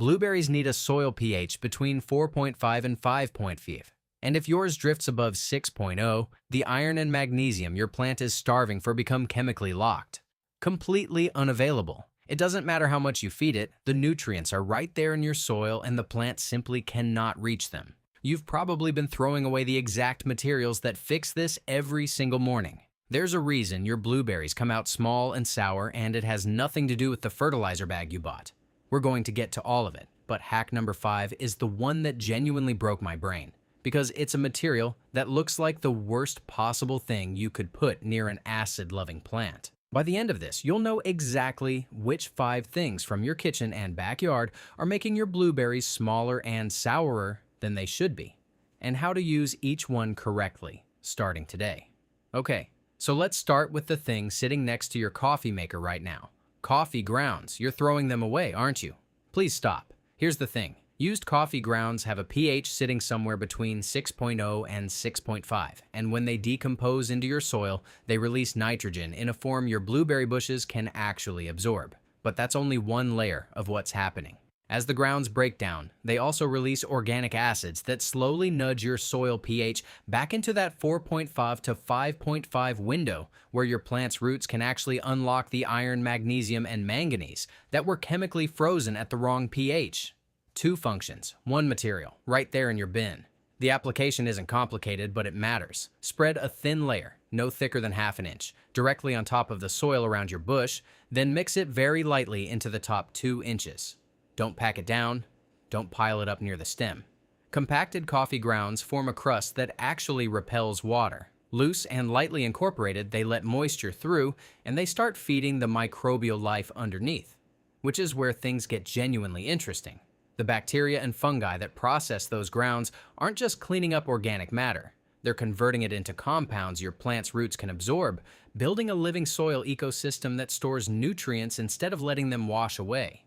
Blueberries need a soil pH between 4.5 and 5.5. And if yours drifts above 6.0, the iron and magnesium your plant is starving for become chemically locked. Completely unavailable. It doesn't matter how much you feed it, the nutrients are right there in your soil and the plant simply cannot reach them. You've probably been throwing away the exact materials that fix this every single morning. There's a reason your blueberries come out small and sour, and it has nothing to do with the fertilizer bag you bought. We're going to get to all of it, but hack number 5 is the one that genuinely broke my brain, because it's a material that looks like the worst possible thing you could put near an acid-loving plant. By the end of this, you'll know exactly which 5 things from your kitchen and backyard are making your blueberries smaller and sourer than they should be, and how to use each one correctly, starting today. Okay, so let's start with the thing sitting next to your coffee maker right now. Coffee grounds. You're throwing them away, aren't you? Please stop. Here's the thing. Used coffee grounds have a pH sitting somewhere between 6.0 and 6.5, and when they decompose into your soil, they release nitrogen in a form your blueberry bushes can actually absorb. But that's only one layer of what's happening. As the grounds break down, they also release organic acids that slowly nudge your soil pH back into that 4.5 to 5.5 window where your plant's roots can actually unlock the iron, magnesium, and manganese that were chemically frozen at the wrong pH. 2 functions, 1 material, right there in your bin. The application isn't complicated, but it matters. Spread a thin layer, no thicker than ½ an inch, directly on top of the soil around your bush, then mix it very lightly into the top 2 inches. Don't pack it down, don't pile it up near the stem. Compacted coffee grounds form a crust that actually repels water. Loose and lightly incorporated, they let moisture through, and they start feeding the microbial life underneath, which is where things get genuinely interesting. The bacteria and fungi that process those grounds aren't just cleaning up organic matter. They're converting it into compounds your plant's roots can absorb, building a living soil ecosystem that stores nutrients instead of letting them wash away.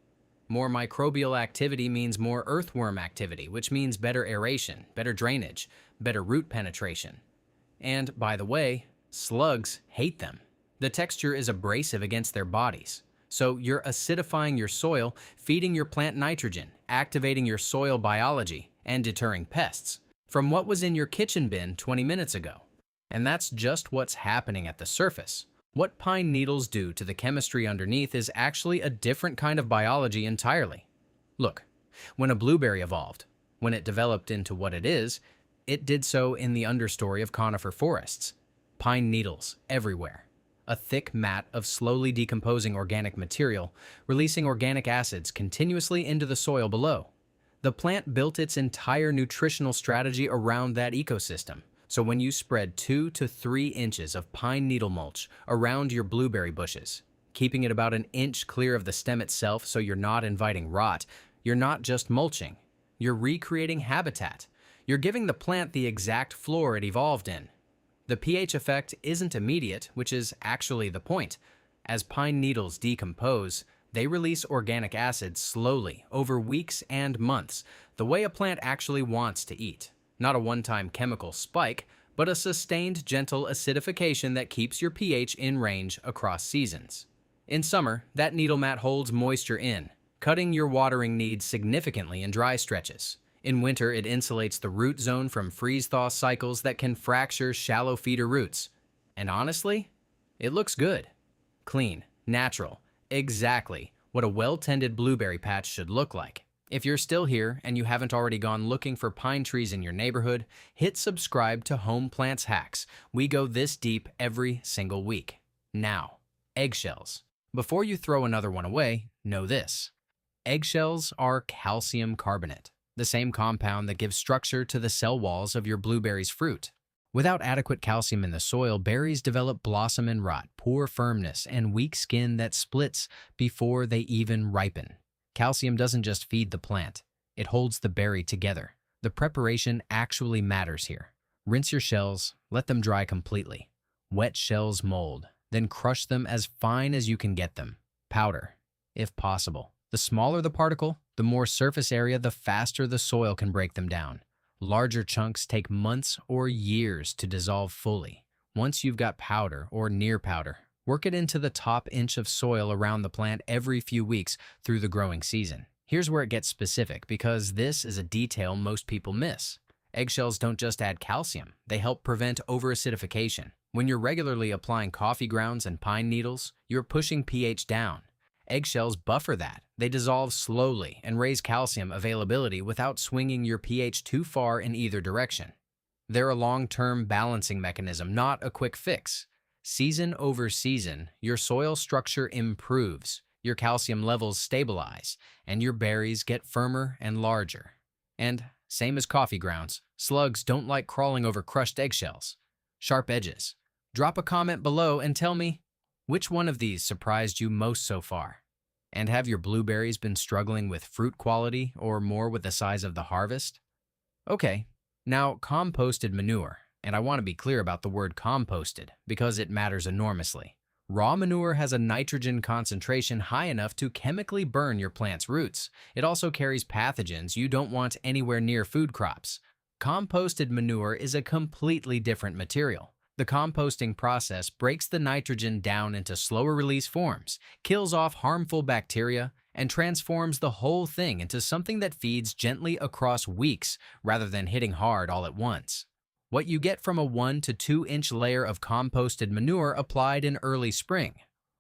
More microbial activity means more earthworm activity, which means better aeration, better drainage, better root penetration. And, by the way, slugs hate them. The texture is abrasive against their bodies. So you're acidifying your soil, feeding your plant nitrogen, activating your soil biology, and deterring pests from what was in your kitchen bin 20 minutes ago. And that's just what's happening at the surface. What pine needles do to the chemistry underneath is actually a different kind of biology entirely. Look, when a blueberry evolved, when it developed into what it is, it did so in the understory of conifer forests. Pine needles everywhere. A thick mat of slowly decomposing organic material, releasing organic acids continuously into the soil below. The plant built its entire nutritional strategy around that ecosystem. So when you spread 2 to 3 inches of pine needle mulch around your blueberry bushes, keeping it about an inch clear of the stem itself so you're not inviting rot, you're not just mulching. You're recreating habitat. You're giving the plant the exact floor it evolved in. The pH effect isn't immediate, which is actually the point. As pine needles decompose, they release organic acids slowly over weeks and months, the way a plant actually wants to eat. Not a one-time chemical spike, but a sustained gentle acidification that keeps your pH in range across seasons. In summer, that needle mat holds moisture in, cutting your watering needs significantly in dry stretches. In winter, it insulates the root zone from freeze-thaw cycles that can fracture shallow feeder roots. And honestly, it looks good. Clean, natural, exactly what a well-tended blueberry patch should look like. If you're still here and you haven't already gone looking for pine trees in your neighborhood, hit subscribe to Home Plants Hacks. We go this deep every single week. Now, eggshells. Before you throw another one away, know this. Eggshells are calcium carbonate, the same compound that gives structure to the cell walls of your blueberry's fruit. Without adequate calcium in the soil, berries develop blossom and rot, poor firmness, and weak skin that splits before they even ripen. Calcium doesn't just feed the plant, it holds the berry together. The preparation actually matters here. Rinse your shells, let them dry completely. Wet shells mold, then crush them as fine as you can get them. Powder, if possible. The smaller the particle, the more surface area, the faster the soil can break them down. Larger chunks take months or years to dissolve fully. Once you've got powder or near powder, work it into the top inch of soil around the plant every few weeks through the growing season. Here's where it gets specific because this is a detail most people miss. Eggshells don't just add calcium, they help prevent overacidification. When you're regularly applying coffee grounds and pine needles, you're pushing pH down. Eggshells buffer that. They dissolve slowly and raise calcium availability without swinging your pH too far in either direction. They're a long-term balancing mechanism, not a quick fix. Season over season, your soil structure improves, your calcium levels stabilize, and your berries get firmer and larger. And same as coffee grounds, slugs don't like crawling over crushed eggshells. Sharp edges. Drop a comment below and tell me, which one of these surprised you most so far? And have your blueberries been struggling with fruit quality or more with the size of the harvest? Okay, now composted manure, and I want to be clear about the word composted because it matters enormously. Raw manure has a nitrogen concentration high enough to chemically burn your plant's roots. It also carries pathogens you don't want anywhere near food crops. Composted manure is a completely different material. The composting process breaks the nitrogen down into slower release forms, kills off harmful bacteria, and transforms the whole thing into something that feeds gently across weeks rather than hitting hard all at once. What you get from a 1 to 2 inch layer of composted manure applied in early spring,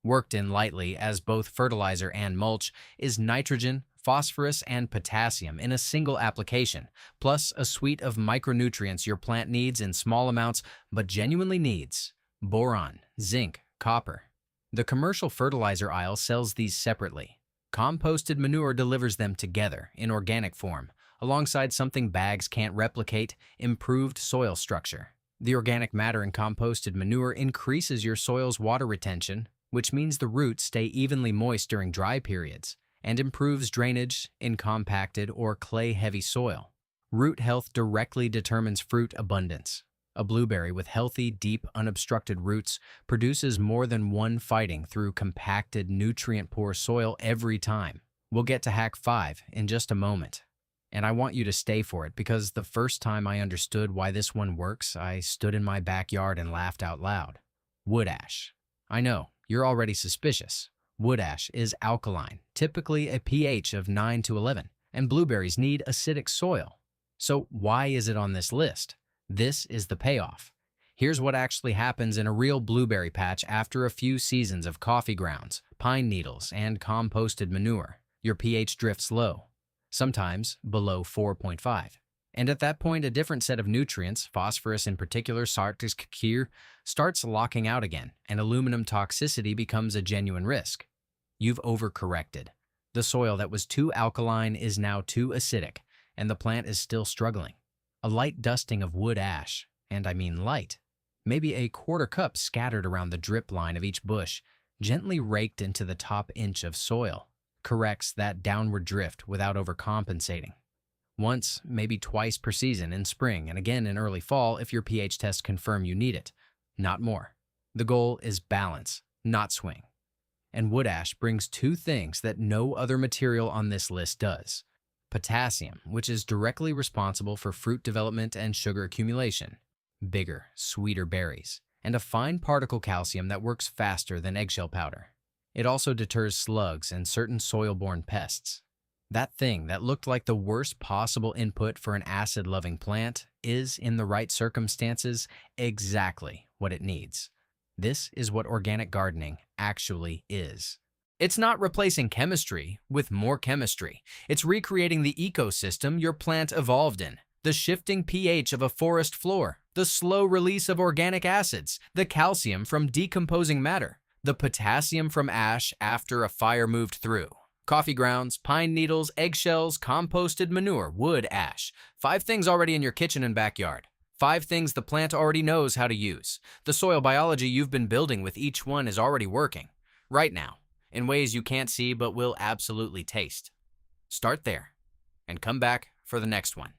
worked in lightly as both fertilizer and mulch, is nitrogen, phosphorus, and potassium in a single application, plus a suite of micronutrients your plant needs in small amounts but genuinely needs: boron, zinc, copper. The commercial fertilizer aisle sells these separately. Composted manure delivers them together in organic form, alongside something bags can't replicate: improved soil structure. The organic matter in composted manure increases your soil's water retention, which means the roots stay evenly moist during dry periods, and improves drainage in compacted or clay-heavy soil. Root health directly determines fruit abundance. A blueberry with healthy, deep, unobstructed roots produces more than one fighting through compacted, nutrient-poor soil every time. We'll get to hack 5 in just a moment. And I want you to stay for it because the first time I understood why this one works, I stood in my backyard and laughed out loud. Wood ash. I know, you're already suspicious. Wood ash is alkaline, typically a pH of 9 to 11, and blueberries need acidic soil. So why is it on this list? This is the payoff. Here's what actually happens in a real blueberry patch after a few seasons of coffee grounds, pine needles, and composted manure. Your pH drifts low, sometimes below 4.5. And at that point, a different set of nutrients, phosphorus in particular, starts locking out again, and aluminum toxicity becomes a genuine risk. You've overcorrected. The soil that was too alkaline is now too acidic, and the plant is still struggling. A light dusting of wood ash, and I mean light, maybe a quarter cup scattered around the drip line of each bush, gently raked into the top inch of soil, corrects that downward drift without overcompensating. Once, maybe twice per season in spring and again in early fall if your pH tests confirm you need it, not more. The goal is balance, not swing. And wood ash brings 2 things that no other material on this list does: potassium, which is directly responsible for fruit development and sugar accumulation, bigger, sweeter berries, and a fine particle calcium that works faster than eggshell powder. It also deters slugs and certain soil-borne pests. That thing that looked like the worst possible input for an acid-loving plant is, in the right circumstances, exactly what it needs. This is what organic gardening actually is. It's not replacing chemistry with more chemistry. It's recreating the ecosystem your plant evolved in. The shifting pH of a forest floor, the slow release of organic acids, the calcium from decomposing matter, the potassium from ash after a fire moved through. Coffee grounds, pine needles, eggshells, composted manure, wood ash. 5 things already in your kitchen and backyard. 5 things the plant already knows how to use. The soil biology you've been building with each one is already working. Right now, in ways you can't see but will absolutely taste. Start there, and come back for the next one.